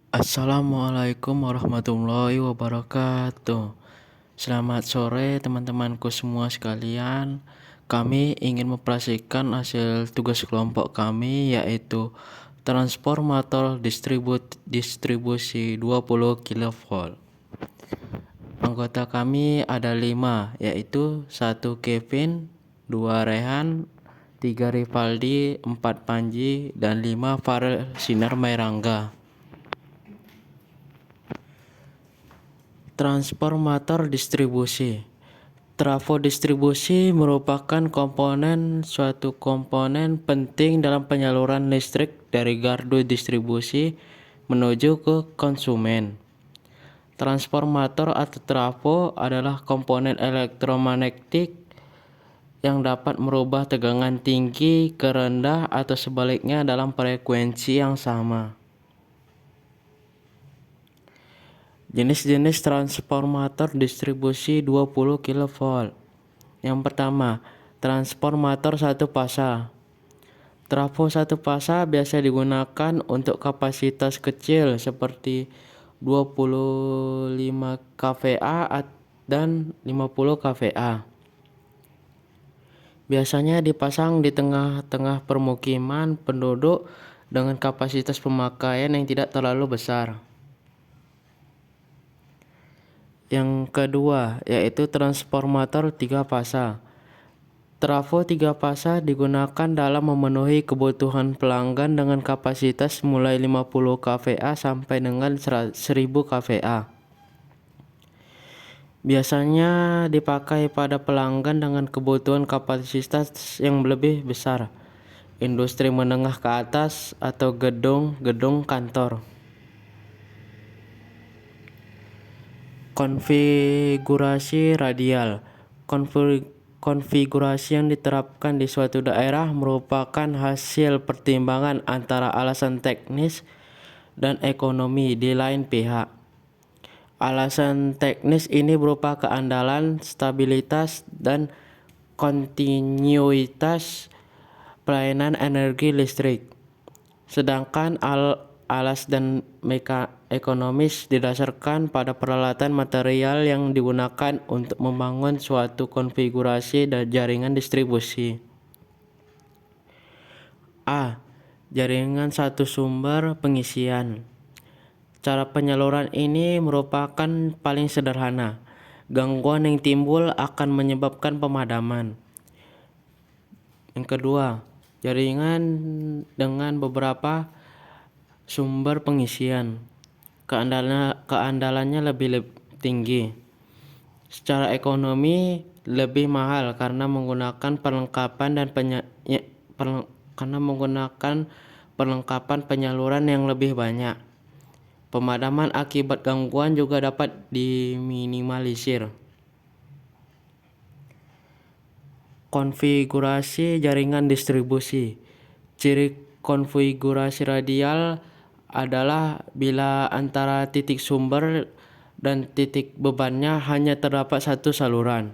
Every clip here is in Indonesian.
Assalamualaikum warahmatullahi wabarakatuh. Selamat sore teman-temanku semua sekalian. Kami ingin mempresentasikan hasil tugas kelompok kami, yaitu transformator distribusi 20 kV. Anggota kami ada 5, yaitu 1 Kevin, 2 Rehan, 3 Rivaldi, 4 Panji, dan 5 Farel Sinar Mairangga. Transformator distribusi. Trafo distribusi merupakan suatu komponen penting dalam penyaluran listrik dari gardu distribusi menuju ke konsumen. Transformator atau trafo adalah komponen elektromagnetik yang dapat merubah tegangan tinggi ke rendah atau sebaliknya dalam frekuensi yang sama. Jenis-jenis transformator distribusi 20 kV. Yang pertama, transformator satu fasa. Trafo satu fasa biasa digunakan untuk kapasitas kecil seperti 25 kVA dan 50 kVA. Biasanya dipasang di tengah-tengah permukiman penduduk dengan kapasitas pemakaian yang tidak terlalu besar. Yang kedua, yaitu transformator 3 fasa. Trafo 3 fasa digunakan dalam memenuhi kebutuhan pelanggan dengan kapasitas mulai 50 kVA sampai dengan 1000 kVA. Biasanya dipakai pada pelanggan dengan kebutuhan kapasitas yang lebih besar, industri menengah ke atas, atau gedung-gedung kantor. Konfigurasi radial. Konfigurasi yang diterapkan di suatu daerah merupakan hasil pertimbangan antara alasan teknis dan ekonomi di lain pihak. Alasan teknis ini berupa keandalan, stabilitas, dan kontinuitas pelayanan energi listrik. Sedangkan alas dan ekonomis didasarkan pada peralatan material yang digunakan untuk membangun suatu konfigurasi dan jaringan distribusi. A. Jaringan satu sumber pengisian. Cara penyaluran ini merupakan paling sederhana. Gangguan yang timbul akan menyebabkan pemadaman. Yang kedua, jaringan dengan beberapa sumber pengisian. Keandalannya lebih tinggi. Secara ekonomi lebih mahal karena menggunakan perlengkapan penyaluran yang lebih banyak. Pemadaman akibat gangguan juga dapat diminimalisir. Konfigurasi jaringan distribusi. Ciri konfigurasi radial adalah bila antara titik sumber dan titik bebannya hanya terdapat satu saluran.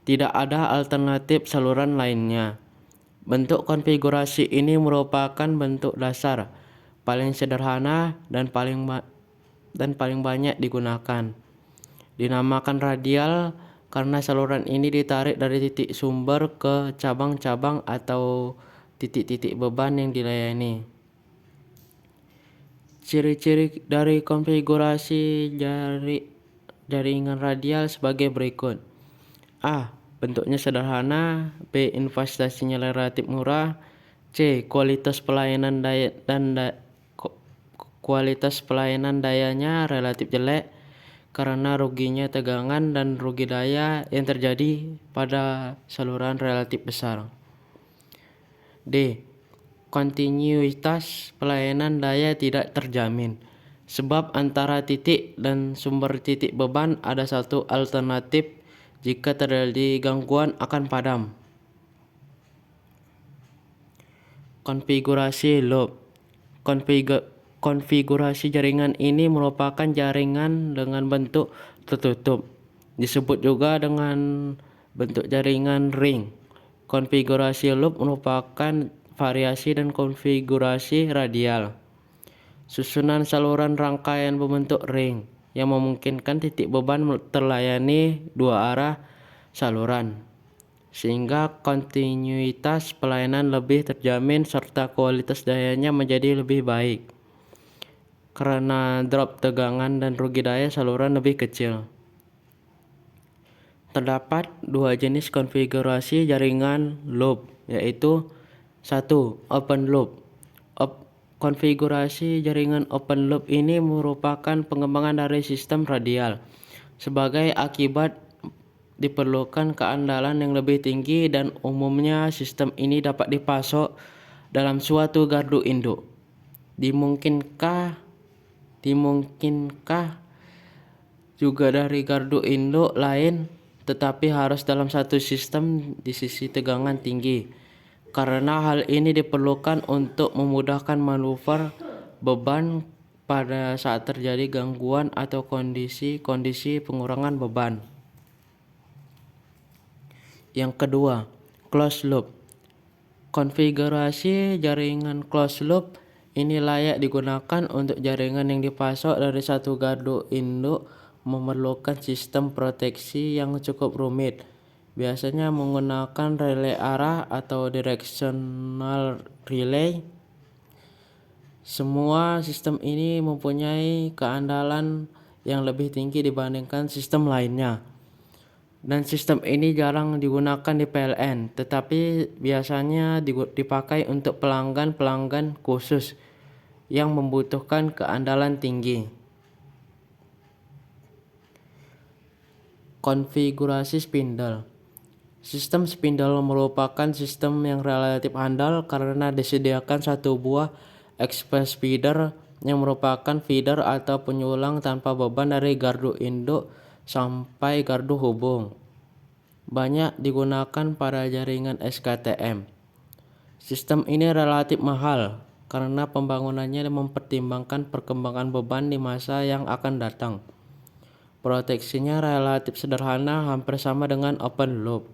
Tidak ada alternatif saluran lainnya. Bentuk konfigurasi ini merupakan bentuk dasar, paling sederhana dan paling banyak digunakan. Dinamakan radial karena saluran ini ditarik dari titik sumber ke cabang-cabang atau titik-titik beban yang dilayani. Ciri-ciri dari konfigurasi jaringan radial sebagai berikut. A. Bentuknya sederhana. B. Investasinya relatif murah. C. Kualitas pelayanan dayanya relatif jelek karena ruginya tegangan dan rugi daya yang terjadi pada saluran relatif besar. D. Kontinuitas pelayanan daya tidak terjamin, sebab antara titik dan sumber titik beban ada satu alternatif. Jika terjadi gangguan akan padam. Konfigurasi loop. Konfigurasi jaringan ini merupakan jaringan dengan bentuk tertutup. Disebut juga dengan bentuk jaringan ring. Konfigurasi loop merupakan variasi dan konfigurasi radial. Susunan saluran rangkaian berbentuk ring yang memungkinkan titik beban terlayani dua arah saluran, sehingga kontinuitas pelayanan lebih terjamin serta kualitas dayanya menjadi lebih baik. Karena drop tegangan dan rugi daya saluran lebih kecil. Terdapat dua jenis konfigurasi jaringan loop, yaitu 1. Open loop. Konfigurasi jaringan open loop ini merupakan pengembangan dari sistem radial. Sebagai akibat diperlukan keandalan yang lebih tinggi dan umumnya sistem ini dapat dipasok dalam suatu gardu induk. Dimungkinkah juga dari gardu induk lain, tetapi harus dalam satu sistem di sisi tegangan tinggi. Karena hal ini diperlukan untuk memudahkan manuver beban pada saat terjadi gangguan atau kondisi pengurangan beban. Yang kedua, closed loop. Konfigurasi jaringan closed loop ini layak digunakan untuk jaringan yang dipasok dari satu gardu induk memerlukan sistem proteksi yang cukup rumit. Biasanya menggunakan relay arah atau directional relay. Semua sistem ini mempunyai keandalan yang lebih tinggi dibandingkan sistem lainnya. Dan sistem ini jarang digunakan di PLN, tetapi biasanya dipakai untuk pelanggan-pelanggan khusus yang membutuhkan keandalan tinggi. Konfigurasi spindle. Sistem spindle merupakan sistem yang relatif handal karena disediakan satu buah express feeder yang merupakan feeder atau penyulang tanpa beban dari gardu induk sampai gardu hubung. Banyak digunakan pada jaringan SKTM. Sistem ini relatif mahal karena pembangunannya mempertimbangkan perkembangan beban di masa yang akan datang. Proteksinya relatif sederhana, hampir sama dengan open loop.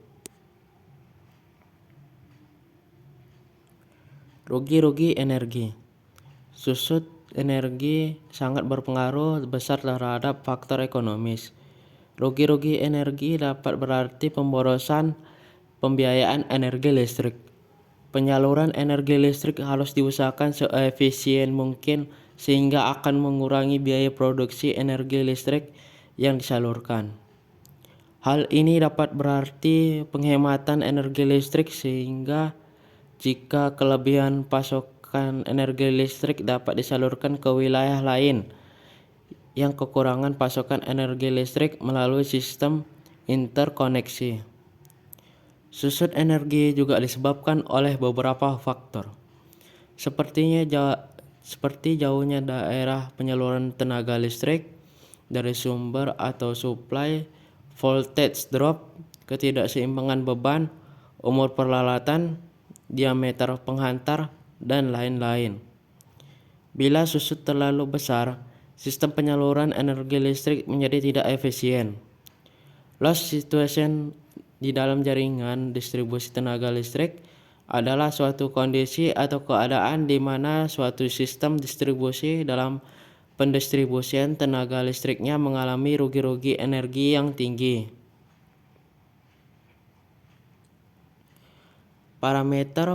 Rugi-rugi energi. Susut energi sangat berpengaruh besar terhadap faktor ekonomis. Rugi-rugi energi dapat berarti pemborosan pembiayaan energi listrik. Penyaluran energi listrik harus diusahakan seefisien mungkin sehingga akan mengurangi biaya produksi energi listrik yang disalurkan. Hal ini dapat berarti penghematan energi listrik sehingga jika kelebihan pasokan energi listrik dapat disalurkan ke wilayah lain yang kekurangan pasokan energi listrik melalui sistem interkoneksi. Susut energi juga disebabkan oleh beberapa faktor, seperti jauhnya daerah penyaluran tenaga listrik dari sumber atau supply, voltage drop, ketidakseimbangan beban, umur peralatan, diameter penghantar, dan lain-lain. Bila susut terlalu besar, sistem penyaluran energi listrik menjadi tidak efisien. Loss situation di dalam jaringan distribusi tenaga listrik adalah suatu kondisi atau keadaan di mana suatu sistem distribusi dalam pendistribusian tenaga listriknya mengalami rugi-rugi energi yang tinggi. Parameter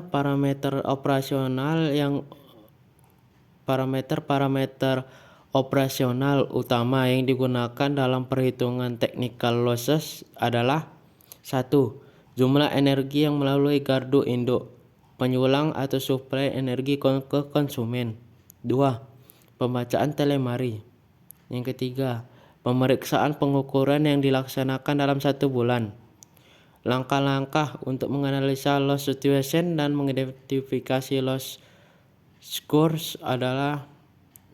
operasional utama yang digunakan dalam perhitungan technical losses adalah 1. Jumlah energi yang melalui gardu induk, penyulang atau suplai energi ke konsumen. 2. Pembacaan telemari. Yang ketiga, pemeriksaan pengukuran yang dilaksanakan dalam 1 bulan. Langkah-langkah untuk menganalisa loss situation dan mengidentifikasi loss scores adalah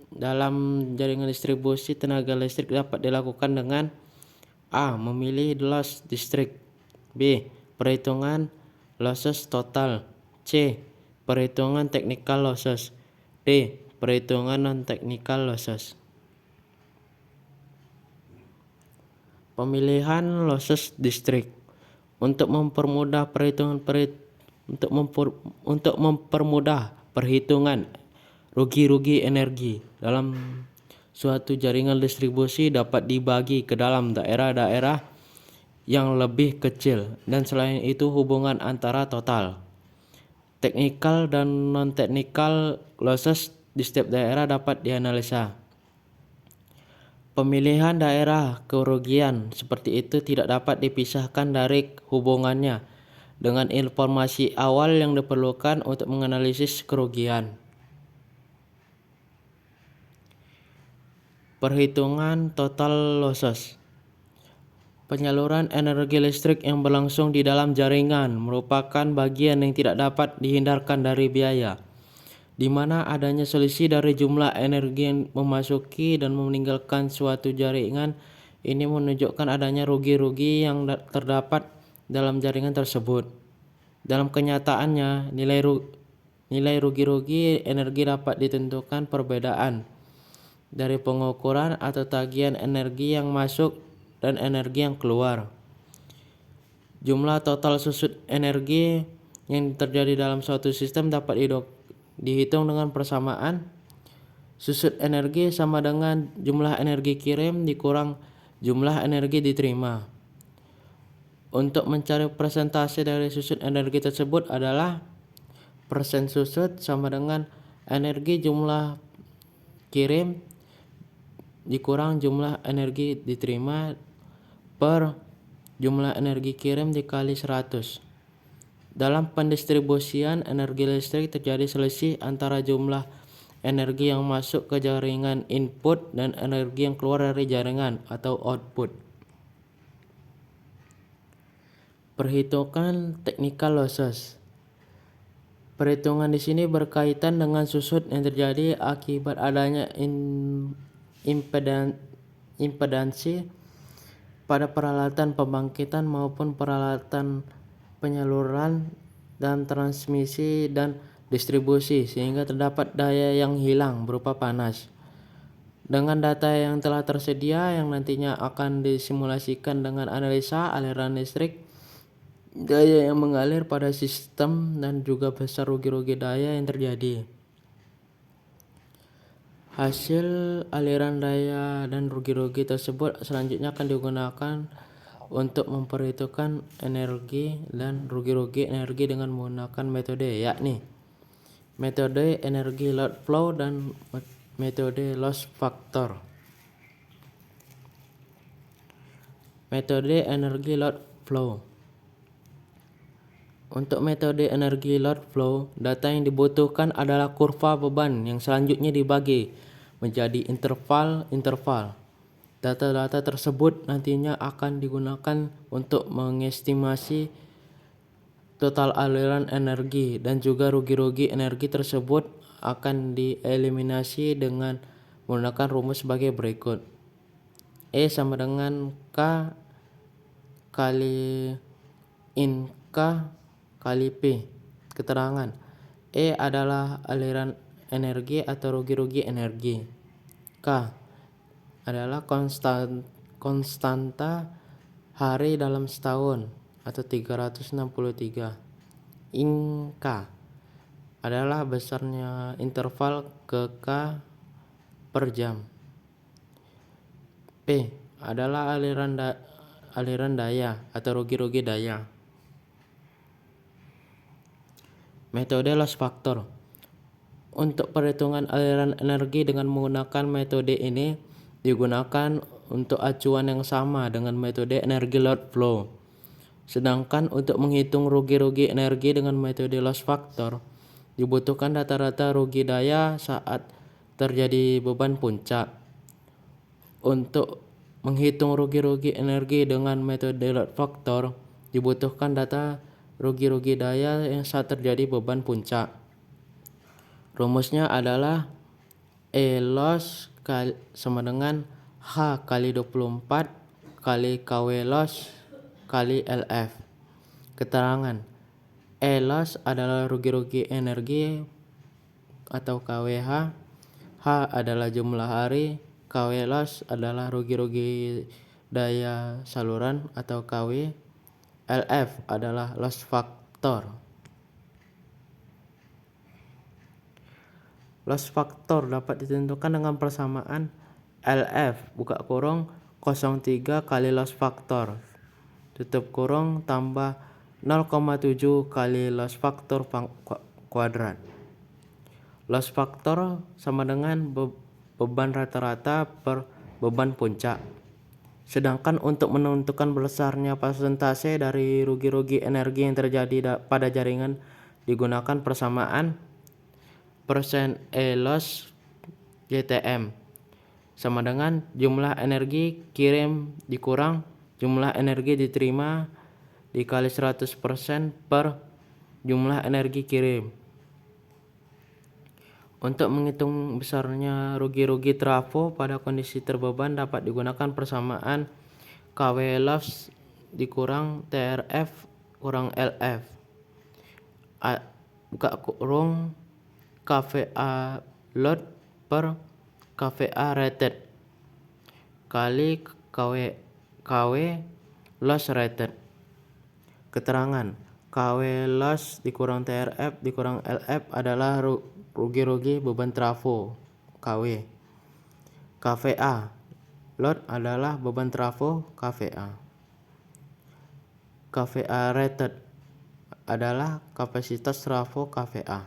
dalam jaringan distribusi tenaga listrik dapat dilakukan dengan A. Memilih loss district. B. Perhitungan losses total. C. Perhitungan technical losses. D. Perhitungan non-technical losses. Pemilihan losses district. Untuk mempermudah perhitungan Rugi-rugi energi dalam suatu jaringan distribusi dapat dibagi ke dalam daerah-daerah yang lebih kecil, dan selain itu hubungan antara total, technical dan non-technical losses di setiap daerah dapat dianalisa. Pemilihan daerah kerugian seperti itu tidak dapat dipisahkan dari hubungannya dengan informasi awal yang diperlukan untuk menganalisis kerugian. Perhitungan total losses. Penyaluran energi listrik yang berlangsung di dalam jaringan merupakan bagian yang tidak dapat dihindarkan dari biaya, di mana adanya selisih dari jumlah energi yang memasuki dan meninggalkan suatu jaringan. Ini menunjukkan adanya rugi-rugi yang terdapat dalam jaringan tersebut. Dalam kenyataannya, nilai rugi-rugi energi dapat ditentukan perbedaan dari pengukuran atau tagihan energi yang masuk dan energi yang keluar. Jumlah total susut energi yang terjadi dalam suatu sistem dapat dihitung dengan persamaan susut energi sama dengan jumlah energi kirim dikurang jumlah energi diterima. Untuk mencari persentase dari susut energi tersebut adalah persen susut sama dengan energi jumlah kirim dikurang jumlah energi diterima per jumlah energi kirim dikali 100. Dalam pendistribusian energi listrik terjadi selisih antara jumlah energi yang masuk ke jaringan input dan energi yang keluar dari jaringan atau output. Perhitungan technical losses. Perhitungan di sini berkaitan dengan susut yang terjadi akibat adanya impedansi pada peralatan pembangkitan maupun peralatan penyaluran dan transmisi dan distribusi, sehingga terdapat daya yang hilang berupa panas. Dengan data yang telah tersedia yang nantinya akan disimulasikan dengan analisa aliran listrik, daya yang mengalir pada sistem, dan juga besar rugi-rugi daya yang terjadi. Hasil aliran daya dan rugi-rugi tersebut selanjutnya akan digunakan untuk memperhitungkan energi dan rugi-rugi energi dengan menggunakan metode, yakni metode energi load flow dan metode loss factor. Metode energi load flow. Untuk metode energi load flow, data yang dibutuhkan adalah kurva beban yang selanjutnya dibagi menjadi interval-interval. Data-data tersebut nantinya akan digunakan untuk mengestimasi total aliran energi, dan juga rugi-rugi energi tersebut akan dieliminasi dengan menggunakan rumus sebagai berikut. E sama dengan K kali in K kali P. Keterangan. E adalah aliran energi atau rugi-rugi energi. K adalah konstanta hari dalam setahun atau 363. In K adalah besarnya interval ke K per jam. P adalah aliran daya atau rugi-rugi daya. Metode loss factor. Untuk perhitungan aliran energi dengan menggunakan metode ini digunakan untuk acuan yang sama dengan metode energi load flow. Sedangkan untuk menghitung rugi-rugi energi dengan metode loss factor dibutuhkan rata-rata rugi daya saat terjadi beban puncak. Untuk menghitung rugi-rugi energi dengan metode load factor dibutuhkan data rugi-rugi daya yang saat terjadi beban puncak. Rumusnya adalah E loss sama dengan H kali 24 kali KW loss kali LF. Keterangan. E loss adalah rugi-rugi energi atau KWH. H adalah jumlah hari. KW loss adalah rugi-rugi daya saluran atau KW. LF adalah loss factor. Loss factor dapat ditentukan dengan persamaan LF buka kurung 0,3 kali loss factor tutup kurung tambah 0,7 kali loss factor kuadrat. Loss factor sama dengan beban rata-rata per beban puncak. Sedangkan untuk menentukan besarnya persentase dari rugi-rugi energi yang terjadi pada jaringan digunakan persamaan persen E loss JTM sama dengan jumlah energi kirim dikurang jumlah energi diterima dikali 100% per jumlah energi kirim. Untuk menghitung besarnya rugi-rugi trafo pada kondisi terbeban dapat digunakan persamaan KW loss dikurang TRF kurang LF buka kurung KVA load per KVA rated kali KW loss rated. Keterangan KW loss dikurang TRF dikurang LF adalah rugi-rugi beban trafo KW. KVA load adalah beban trafo KVA. KVA rated adalah kapasitas trafo KVA.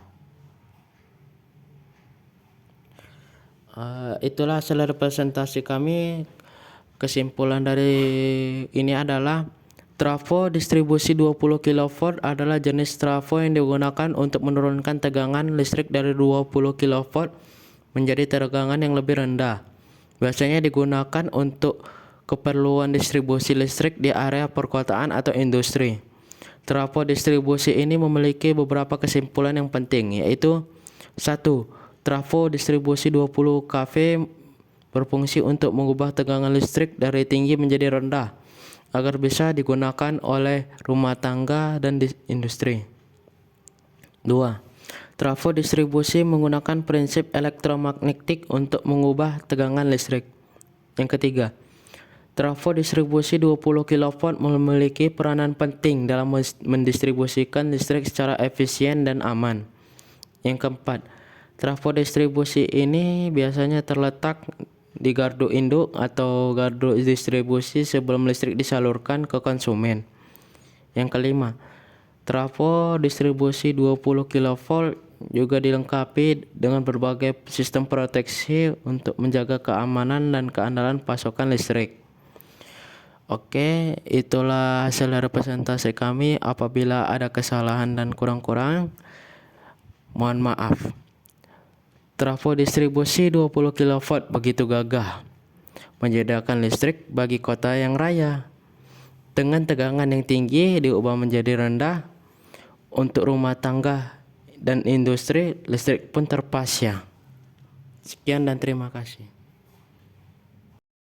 Itulah hasil representasi kami. Kesimpulan dari ini adalah trafo distribusi 20 kV adalah jenis trafo yang digunakan untuk menurunkan tegangan listrik dari 20 kV menjadi tegangan yang lebih rendah. Biasanya digunakan untuk keperluan distribusi listrik di area perkotaan atau industri. Trafo distribusi ini memiliki beberapa kesimpulan yang penting, yaitu 1. Trafo distribusi 20 kV berfungsi untuk mengubah tegangan listrik dari tinggi menjadi rendah agar bisa digunakan oleh rumah tangga dan industri. 2. Trafo distribusi menggunakan prinsip elektromagnetik untuk mengubah tegangan listrik. Yang ketiga, trafo distribusi 20 kV memiliki peranan penting dalam mendistribusikan listrik secara efisien dan aman. Yang keempat, trafo distribusi ini biasanya terletak di gardu induk atau gardu distribusi sebelum listrik disalurkan ke konsumen. Yang kelima, trafo distribusi 20 kV juga dilengkapi dengan berbagai sistem proteksi untuk menjaga keamanan dan keandalan pasokan listrik. Oke, itulah hasil representasi kami. Apabila ada kesalahan dan kurang-kurang, mohon maaf. Trafo distribusi 20 kV begitu gagah menyediakan listrik bagi kota yang raya. Dengan tegangan yang tinggi diubah menjadi rendah untuk rumah tangga dan industri, listrik pun terpasang. Sekian dan terima kasih.